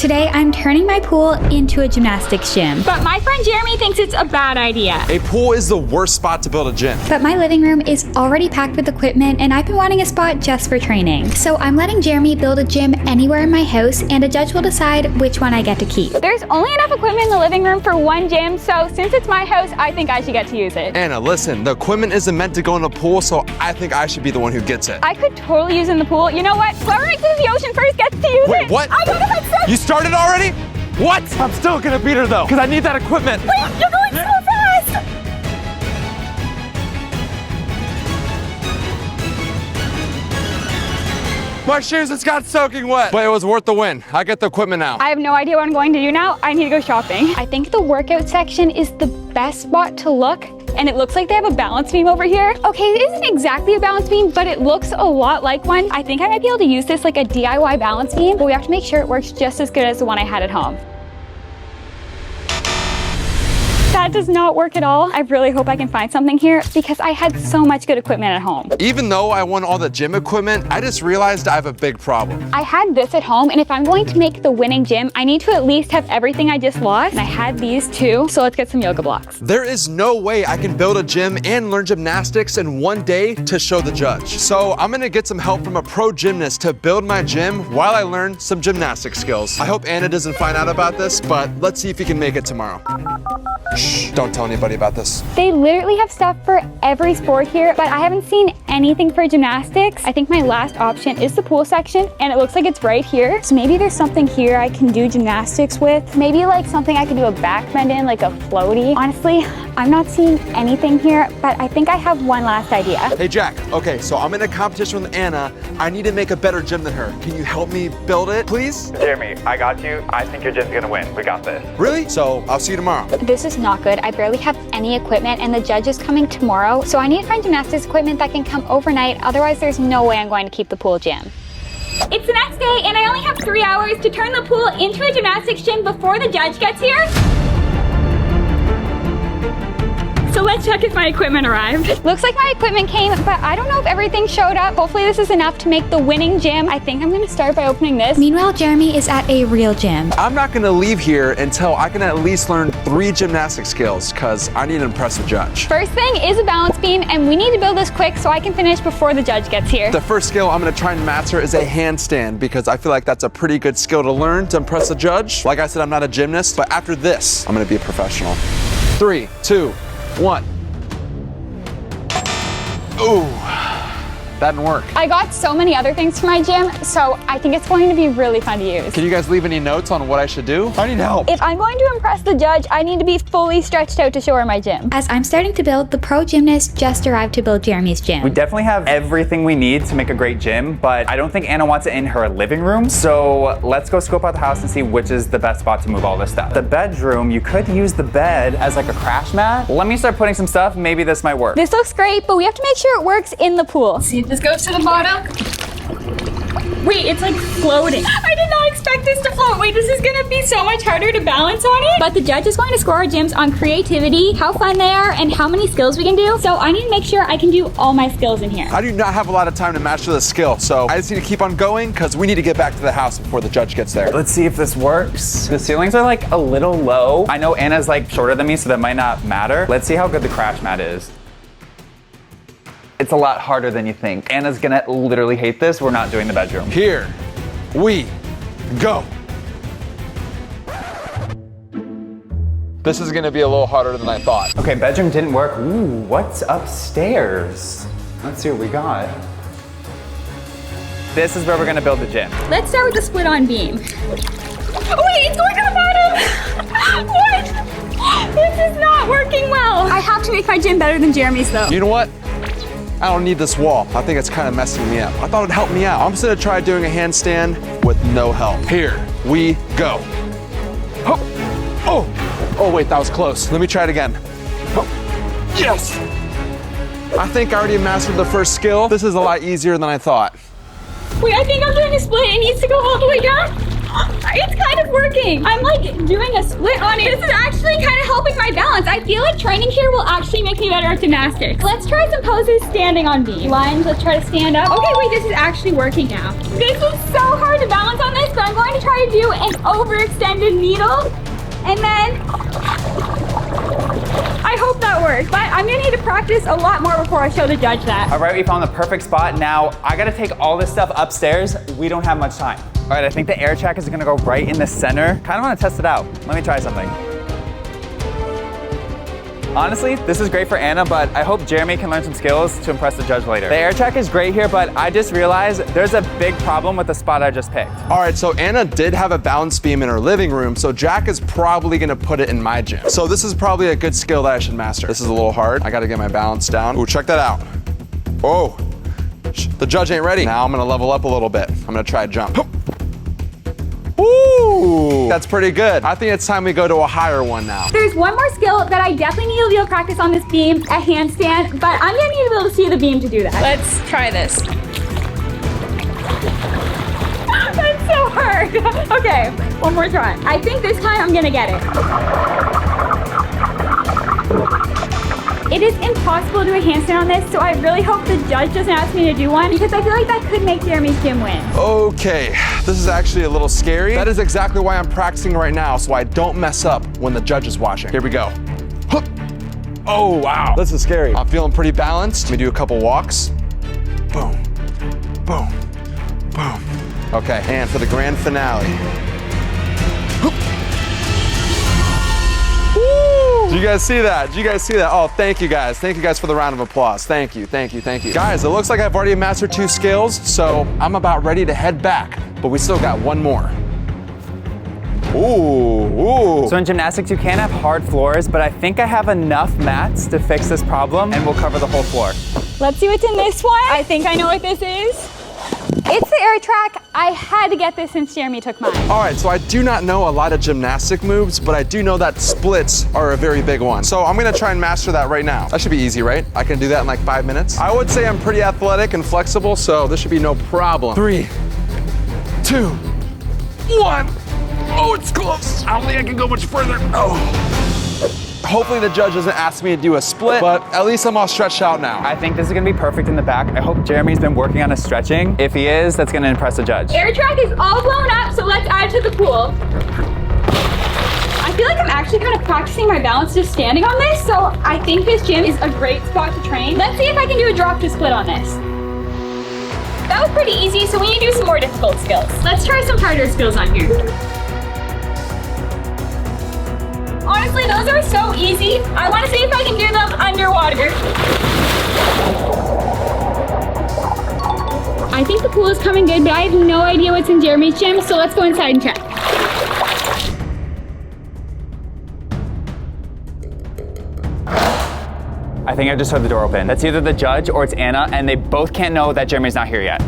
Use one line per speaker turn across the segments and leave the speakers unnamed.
Today, I'm turning my pool into a gymnastics gym.
But my friend Jeremy thinks it's a bad idea.
A pool is the worst spot to build a gym.
But my living room is already packed with equipment and I've been wanting a spot just for training. So I'm letting Jeremy build a gym anywhere in my house and a judge will decide which one I get to keep.
There's only enough equipment in the living room for one gym, so since it's my house, I think I should get to use it.
Anna, listen, the equipment isn't meant to go in a pool, so I think I should be the one who gets it.
I could totally use it in the pool. You know what? Whoever makes it in the ocean first gets to use it.
Wait, what?
I got a headset.
You started already? What? I'm still gonna beat her though, because I need that equipment.
Wait, you're going so fast.
My shoes just got soaking wet. But it was worth the win. I get the equipment now.
I have no idea what I'm going to do now. I need to go shopping. I think the workout section is the best spot to look. And it looks like they have a balance beam over here. Okay, it isn't exactly a balance beam, but it looks a lot like one. I think I might be able to use this like a DIY balance beam, but we have to make sure it works just as good as the one I had at home. That does not work at all. I really hope I can find something here because I had so much good equipment at home.
Even though I won all the gym equipment, I just realized I have a big problem.
I had this at home, and if I'm going to make the winning gym, I need to at least have everything I just lost. And I had these too, so let's get some yoga blocks.
There is no way I can build a gym and learn gymnastics in one day to show the judge. So I'm gonna get some help from a pro gymnast to build my gym while I learn some gymnastic skills. I hope Anna doesn't find out about this, but let's see if he can make it tomorrow. Shh, don't tell anybody about this.
They literally have stuff for every sport here, but I haven't seen anything for gymnastics. I think my last option is the pool section, and it looks like it's right here. So maybe there's something here I can do gymnastics with. Maybe like something I can do a back bend in, like a floaty. Honestly, I'm not seeing anything here, but I think I have one last idea.
Hey Jack, okay, so I'm in a competition with Anna. I need to make a better gym than her. Can you help me build it, please?
Jeremy, I got you. I think your gym's gonna win. We got this.
Really? So I'll see you tomorrow.
This is not good. I barely have any equipment and the judge is coming tomorrow. So I need to find gymnastics equipment that can come overnight. Otherwise, there's no way I'm going to keep the pool gym. It's the next day and I only have 3 hours to turn the pool into a gymnastics gym before the judge gets here. So let's check if my equipment arrived. Looks like my equipment came, but I don't know if everything showed up. Hopefully this is enough to make the winning gym. I think I'm gonna start by opening this.
Meanwhile, Jeremy is at a real gym.
I'm not gonna leave here until I can at least learn 3 gymnastic skills, because I need to impress the judge.
First thing is a balance beam, and we need to build this quick so I can finish before the judge gets here.
The first skill I'm gonna try and master is a handstand, because I feel like that's a pretty good skill to learn to impress the judge. Like I said, I'm not a gymnast, but after this, I'm gonna be a professional. 3, 2, 1. Ooh, that didn't work.
I got so many other things for my gym, so I think it's going to be really fun to use.
Can you guys leave any notes on what I should do? I need help.
If I'm going to impress the judge, I need to be fully stretched out to show her my gym.
As I'm starting to build, the pro gymnast just arrived to build Jeremy's gym.
We definitely have everything we need to make a great gym, but I don't think Anna wants it in her living room. So let's go scope out the house and see which is the best spot to move all this stuff. The bedroom, you could use the bed as like a crash mat. Let me start putting some stuff. Maybe this might work.
This looks great, but we have to make sure it works in the pool.
See if this goes to the bottom. Wait, it's like floating. I did not expect this to float. Wait, this is gonna be so much harder to balance on it.
But the judge is going to score our gyms on creativity, how fun they are, and how many skills we can do. So I need to make sure I can do all my skills in here.
I do not have a lot of time to master this skill, so I just need to keep on going because we need to get back to the house before the judge gets there.
Let's see if this works. The ceilings are like a little low. I know Anna's like shorter than me, so that might not matter. Let's see how good the crash mat is. It's a lot harder than you think. Anna's gonna literally hate this. We're not doing the bedroom.
Here we go. This is gonna be a little harder than I thought.
Okay, bedroom didn't work. Ooh, what's upstairs? Let's see what we got. This is where we're gonna build the gym.
Let's start with the split-on beam.
Oh wait, it's going to the bottom. What? This is not working well.
I have to make my gym better than Jeremy's though.
You know what? I don't need this wall. I think it's kind of messing me up. I thought it'd help me out. I'm just gonna try doing a handstand with no help. Here we go. Oh, wait, that was close. Let me try it again. Oh, yes! I think I already mastered the first skill. This is a lot easier than I thought.
Wait, I think I'm doing a split. It needs to go all the way down. It's kind of working. I'm like doing a split on it. This is actually kind of helping my balance. I feel like training here will actually make me better at gymnastics.
Let's try some poses standing on beam. Lunge, let's try to stand up.
Okay, wait, this is actually working now. This is so hard to balance on this, but I'm going to try to do an overextended needle, and then I hope that works, but I'm gonna need to practice a lot more before I show the judge that.
All right, we found the perfect spot. Now, I gotta take all this stuff upstairs. We don't have much time. All right, I think the air track is gonna go right in the center. Kind of wanna test it out. Let me try something. Honestly, this is great for Anna, but I hope Jeremy can learn some skills to impress the judge later. The air track is great here, but I just realized there's a big problem with the spot I just picked.
All right, so Anna did have a balance beam in her living room, so Jack is probably gonna put it in my gym. So this is probably a good skill that I should master. This is a little hard. I gotta get my balance down. Ooh, check that out. Oh, the judge ain't ready. Now I'm gonna level up a little bit. I'm gonna try a jump. Ooh, that's pretty good. I think it's time we go to a higher one now.
There's one more skill that I definitely need to be able to practice on this beam, a handstand, but I'm gonna need to be able to see the beam to do that.
Let's try this.
That's so hard. Okay, one more try. I think this time I'm gonna get it. It is impossible to do a handstand on this, so I really hope the judge doesn't ask me to do one because I feel like that could make Jeremy's gym win.
Okay, this is actually a little scary. That is exactly why I'm practicing right now, so I don't mess up when the judge is watching. Here we go. Oh, wow. This is scary. I'm feeling pretty balanced. Let me do a couple walks. Boom, boom, boom. Okay, and for the grand finale. Did you guys see that? Did you guys see that? Oh, thank you guys. Thank you guys for the round of applause. Thank you, thank you, thank you. Guys, it looks like I've already mastered 2 skills, so I'm about ready to head back, but we still got one more. Ooh.
So in gymnastics, you can have hard floors, but I think I have enough mats to fix this problem and we'll cover the whole floor.
Let's see what's in this one. I think I know what this is. It's the air track. I had to get this since Jeremy took mine.
All right, so I do not know a lot of gymnastic moves, but I do know that splits are a very big one. So I'm gonna try and master that right now. That should be easy, right? I can do that in like 5 minutes. I would say I'm pretty athletic and flexible, so this should be no problem. 3, 2, 1. Oh, it's close. I don't think I can go much further. Oh. Hopefully the judge doesn't ask me to do a split, but at least I'm all stretched out now.
I think this is gonna be perfect in the back. I hope Jeremy's been working on his stretching. If he is, that's gonna impress the judge.
Air track is all blown up, so let's add it to the pool. I feel like I'm actually kind of practicing my balance just standing on this, so I think this gym is a great spot to train. Let's see if I can do a drop to split on this. That was pretty easy, so we need to do some more difficult skills. Let's try some harder skills on here. Honestly, those are so easy. I want to see if I can do them underwater. I think the pool is coming good, but I have no idea what's in Jeremy's gym, so let's go inside and check.
I think I just heard the door open. That's either the judge or it's Anna, and they both can't know that Jeremy's not here yet.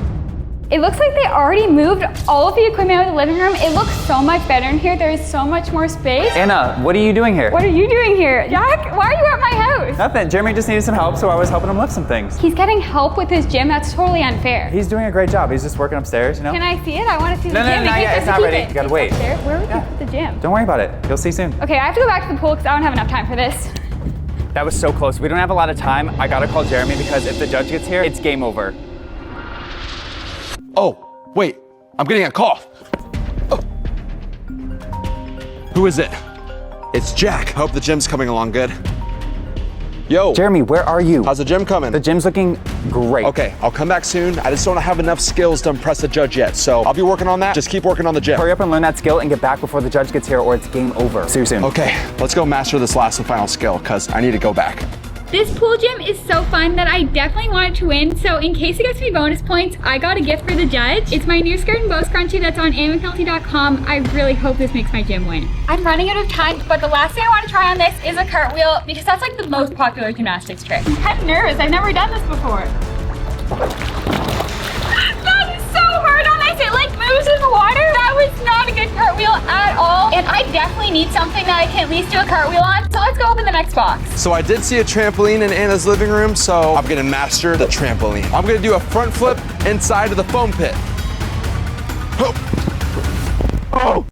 It looks like they already moved all of the equipment out of the living room. It looks so much better in here. There is so much more space.
Anna, what are you doing here?
What are you doing here? Jack, why are you at my house?
Nothing. Jeremy just needed some help, so I was helping him lift some things.
He's getting help with his gym. That's totally unfair.
He's doing a great job. He's just working upstairs, you know?
Can I see it? I want to see the
No,
gym.
not yet. It's not ready. You gotta wait.
Upstairs? Where would we put the gym?
Don't worry about it. You'll see soon.
Okay, I have to go back to the pool because I don't have enough time for this.
That was so close. We don't have a lot of time. I gotta call Jeremy because if the judge gets here, it's game over.
Oh, wait, I'm getting a call. Oh. Who is it? It's Jack. Hope the gym's coming along good. Yo.
Jeremy, where are you?
How's the gym coming?
The gym's looking great.
Okay, I'll come back soon. I just don't have enough skills to impress the judge yet, so I'll be working on that. Just keep working on the gym.
Hurry up and learn that skill and get back before the judge gets here or it's game over. See you soon.
Okay, let's go master this last and final skill because I need to go back.
This pool gym is so fun that I definitely wanted to win, so in case it gets me bonus points, I got a gift for the judge. It's my new skirt and bow scrunchie that's on McNulty.com. I really hope this makes my gym win. I'm running out of time, but the last thing I want to try on this is a cartwheel because that's like the most popular gymnastics trick. I'm kind of nervous. I've never done this before. That is so hard on this. It like moves in the water. That was not a good cartwheel at all. And I definitely need something that I can at least do a cartwheel on. So let's go open the next box.
So I did see a trampoline in Anna's living room, so I'm gonna master the trampoline. I'm gonna do a front flip inside of the foam pit. Oh.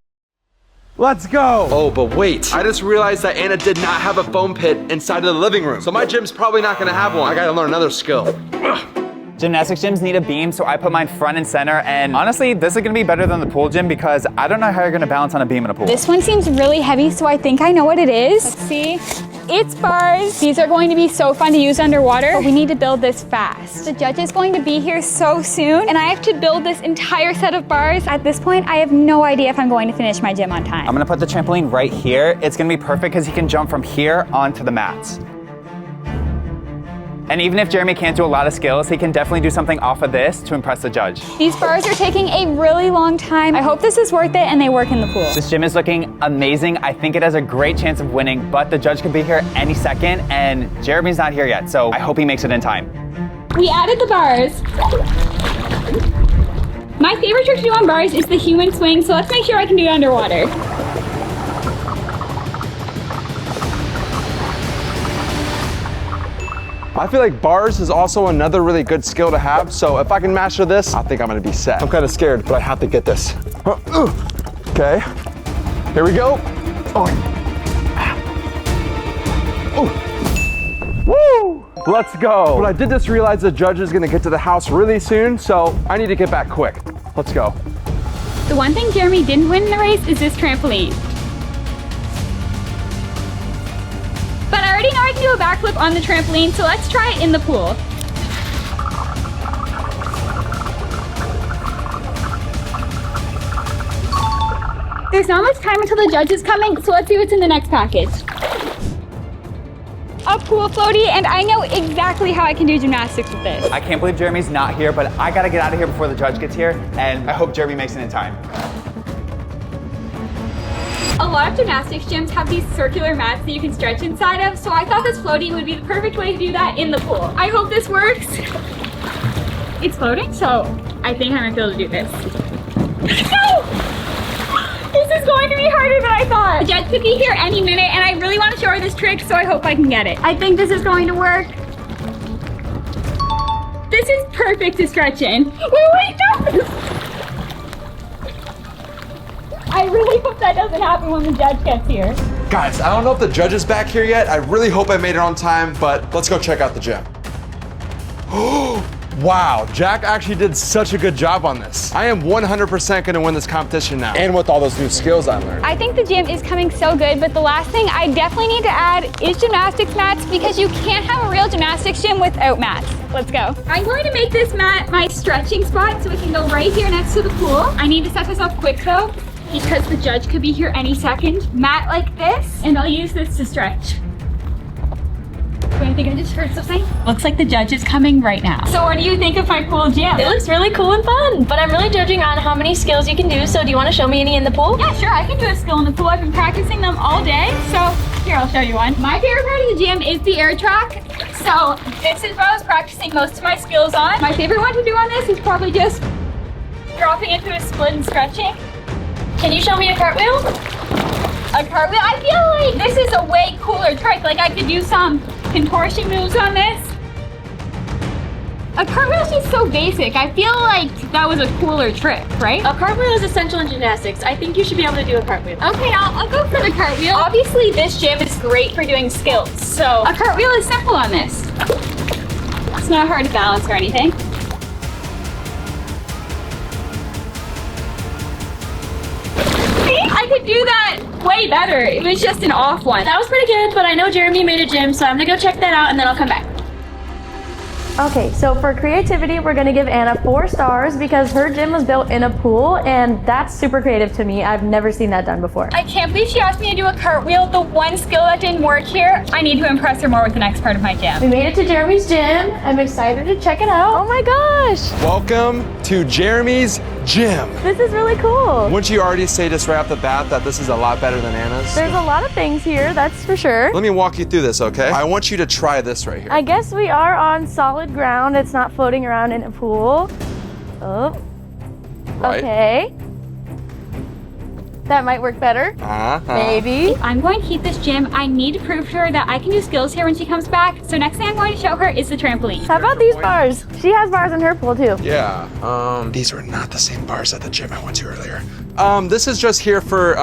Let's go. Oh, but wait. I just realized that Anna did not have a foam pit inside of the living room. So my gym's probably not gonna have one. I gotta learn another skill.
Gymnastics gyms need a beam, so I put mine front and center, and honestly, this is gonna be better than the pool gym because I don't know how you're gonna balance on a beam in a pool.
This one seems really heavy, so I think I know what it is. Let's see. It's bars. These are going to be so fun to use underwater, but we need to build this fast. The judge is going to be here so soon, and I have to build this entire set of bars. At this point, I have no idea if I'm going to finish my gym on time.
I'm gonna put the trampoline right here. It's gonna be perfect because he can jump from here onto the mats. And even if Jeremy can't do a lot of skills, he can definitely do something off of this to impress the judge.
These bars are taking a really long time. I hope this is worth it and they work in the pool.
This gym is looking amazing. I think it has a great chance of winning, but the judge could be here any second, and Jeremy's not here yet, so I hope he makes it in time.
We added the bars. My favorite trick to do on bars is the human swing, so let's make sure I can do it underwater.
I feel like bars is also another really good skill to have, so if I can master this, I think I'm gonna be set. I'm kind of scared, but I have to get this. Okay, here we go. Woo! Let's go. But I did just realize the judge is gonna get to the house really soon, so I need to get back quick. Let's go.
The one thing Jeremy didn't win in the race is this trampoline. But I already know I can do a backflip on the trampoline, so let's try it in the pool. There's not much time until the judge is coming, so let's see what's in the next package. A pool floaty, and I know exactly how I can do gymnastics with this.
I can't believe Jeremy's not here, but I gotta get out of here before the judge gets here, and I hope Jeremy makes it in time.
A lot of gymnastics gyms have these circular mats that you can stretch inside of, so I thought this floaty would be the perfect way to do that in the pool. I hope this works. It's floating, so I think I'm gonna be able to do this. No! This is going to be harder than I thought. The judge could be here any minute, and I really want to show her this trick, so I hope I can get it. I think this is going to work. This is perfect to stretch in. Wait, no! I really hope that doesn't happen when the judge gets here.
Guys, I don't know if the judge is back here yet. I really hope I made it on time, but let's go check out the gym. Wow, Jack actually did such a good job on this. I am 100% gonna win this competition now, and with all those new skills I learned.
I think the gym is coming so good, but the last thing I definitely need to add is gymnastics mats, because you can't have a real gymnastics gym without mats. Let's go.
I'm going to make this mat my stretching spot so it can go right here next to the pool. I need to set this up quick though, because the judge could be here any second. Mat like this, and I'll use this to stretch. Do you think I just heard something? Looks like the judge is coming right now. So what do you think of my pool gym?
It looks really cool and fun, but I'm really judging on how many skills you can do, so do you want to show me any in the pool?
Yeah, sure, I can do a skill in the pool. I've been practicing them all day, so here, I'll show you one. My favorite part of the gym is the air track. So this is what I was practicing most of my skills on. My favorite one to do on this is probably just dropping into a split and stretching.
Can you show me a cartwheel?
A cartwheel? I feel like this is a way cooler trick. Like I could do some contortion moves on this. A cartwheel is just so basic. I feel like that was a cooler trick, right?
A cartwheel is essential in gymnastics. I think you should be able to do a cartwheel.
Okay, I'll go for the cartwheel. Obviously, this gym is great for doing skills, so a cartwheel is simple on this. It's not hard to balance or anything. I could do that way better. It was just an off one.
That was pretty good, but I know Jeremy made a gym, so I'm gonna go check that out and then I'll come back.
Okay, so for creativity, we're gonna give Anna 4 stars because her gym was built in a pool, and that's super creative to me. I've never seen that done before.
I can't believe she asked me to do a cartwheel. The one skill that didn't work here. I need to impress her more with the next part of my gym.
We made it to Jeremy's gym. I'm excited to check it out. Oh my gosh,
Welcome to Jeremy's gym.
this is really cool.
Wouldn't you already say just right off the bat that this is a lot better than Anna's?
There's a lot of things here, that's for sure.
Let me walk you through this, okay? I want you to try this right here.
I guess we are on solid ground. It's not floating around in a pool. Oh,
Right?
okay. that might work better. Maybe.
I'm going to keep this gym. I need to prove to her that I can do skills here when she comes back. So next thing I'm going to show her is the trampoline.
How about these bars? She has bars in her pool too.
Yeah. These were not the same bars at the gym I went to earlier. This is just here for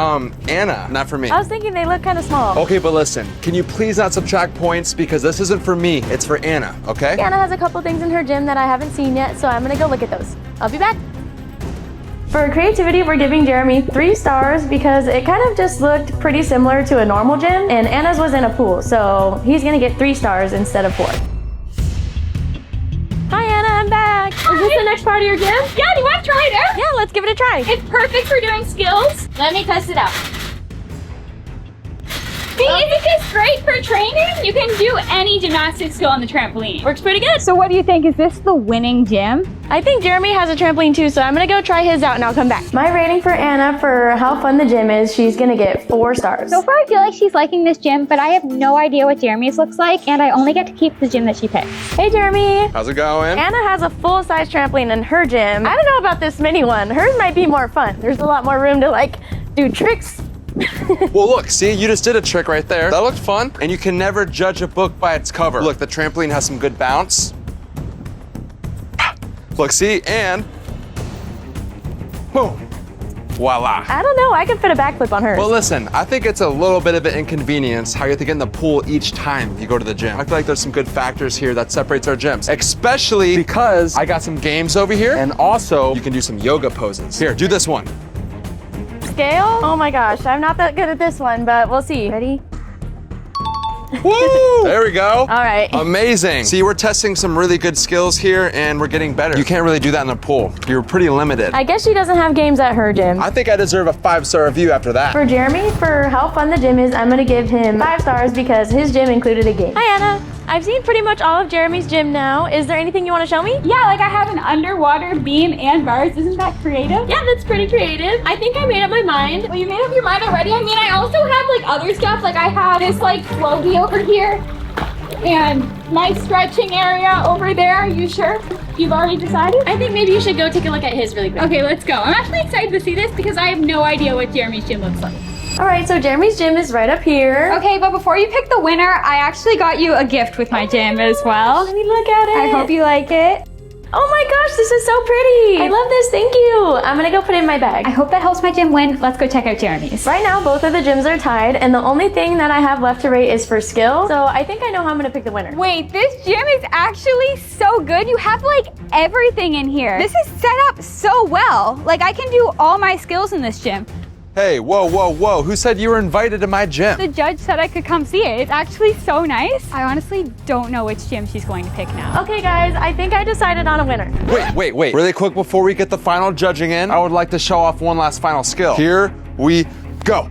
Anna, not for me.
I was thinking they look kind of small.
Okay, but listen, can you please not subtract points because this isn't for me, it's for Anna, okay?
Anna has a couple things in her gym that I haven't seen yet, so I'm gonna go look at those. I'll be back. For creativity, we're giving Jeremy 3 stars because it kind of just looked pretty similar to a normal gym, and Anna's was in a pool, so he's gonna get 3 stars instead of 4. Hi Anna, I'm back. Is this the next part of your gym?
Yeah, do you want to try it out?
Yeah, let's give it a try.
It's perfect for doing skills. Let me test it out. See, isn't this great for training? You can do any gymnastics skill on the trampoline. Works pretty good.
So what do you think? Is this the winning gym?
I think Jeremy has a trampoline too, so I'm gonna go try his out and I'll come back. My rating for Anna for how fun the gym is, she's gonna get 4 stars.
So far, I feel like she's liking this gym, but I have no idea what Jeremy's looks like, and I only get to keep the gym that she picked.
Hey Jeremy.
How's it going?
Anna has a full-size trampoline in her gym. I don't know about this mini one. Hers might be more fun. There's a lot more room to like do tricks.
Well, look, see, you just did a trick right there. That looked fun, and you can never judge a book by its cover. Look, the trampoline has some good bounce. Look, see, and boom, voila.
I don't know, I could fit a backflip on hers.
Well, listen, I think it's a little bit of an inconvenience how you have to get in the pool each time you go to the gym. I feel like there's some good factors here that separates our gyms, especially because I got some games over here, and also you can do some yoga poses. Here, do this one.
Scale? Oh my gosh, I'm not that good at this one, but we'll see. Ready?
Woo! There we go.
All right.
Amazing. See, we're testing some really good skills here and we're getting better. You can't really do that in a pool. You're pretty limited.
I guess she doesn't have games at her gym.
I think I deserve a 5-star review after that.
For Jeremy, for how fun the gym is, I'm gonna give him 5 stars because his gym included a game. Hi Anna. I've seen pretty much all of Jeremy's gym now. Is there anything you want to show me?
Yeah, like I have an underwater beam and bars. Isn't that creative?
Yeah, that's pretty creative. I think I made up my mind.
Well, you made up your mind already. I mean, I also have like other stuff. Like I have this like floaty over here and my stretching area over there. You sure? You've already decided?
I think maybe you should go take a look at his really quick.
Okay, let's go. I'm actually excited to see this because I have no idea what Jeremy's gym looks like.
All right, so Jeremy's gym is right up here.
Okay, but before you pick the winner, I actually got you a gift with my gym as well.
Let me look at it.
I hope you like it.
Oh my gosh, this is so pretty. I love this, thank you. I'm gonna go put it in my bag.
I hope that helps my gym win. Let's go check out Jeremy's.
Right now, both of the gyms are tied, and the only thing that I have left to rate is for skill. So I think I know how I'm gonna pick the winner.
Wait, this gym is actually so good. You have like everything in here. This is set up so well. Like I can do all my skills in this gym.
Hey, whoa, whoa, whoa. Who said you were invited to my gym?
The judge said I could come see it. It's actually so nice. I honestly don't know which gym she's going to pick now.
Okay guys, I think I decided on a winner.
Wait. Really quick before we get the final judging in, I would like to show off one last final skill. Here we go.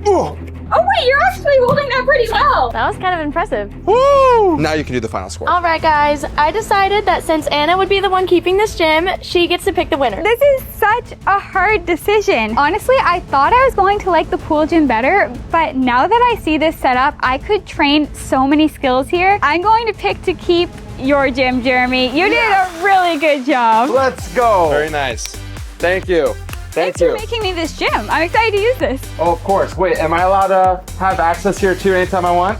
Ooh.
Oh wait, you're actually holding that pretty well.
That was kind of impressive.
Woo! Now you can do the final score.
All right guys, I decided that since Anna would be the one keeping this gym, she gets to pick the winner.
This is such a hard decision. Honestly, I thought I was going to like the pool gym better, but now that I see this setup, I could train so many skills here. I'm going to pick to keep your gym, Jeremy. You did a really good job.
Let's go. Very nice. Thank you.
Thanks for making me this gym. I'm excited to use this.
Oh, of course. Wait, am I allowed to have access here too anytime I want?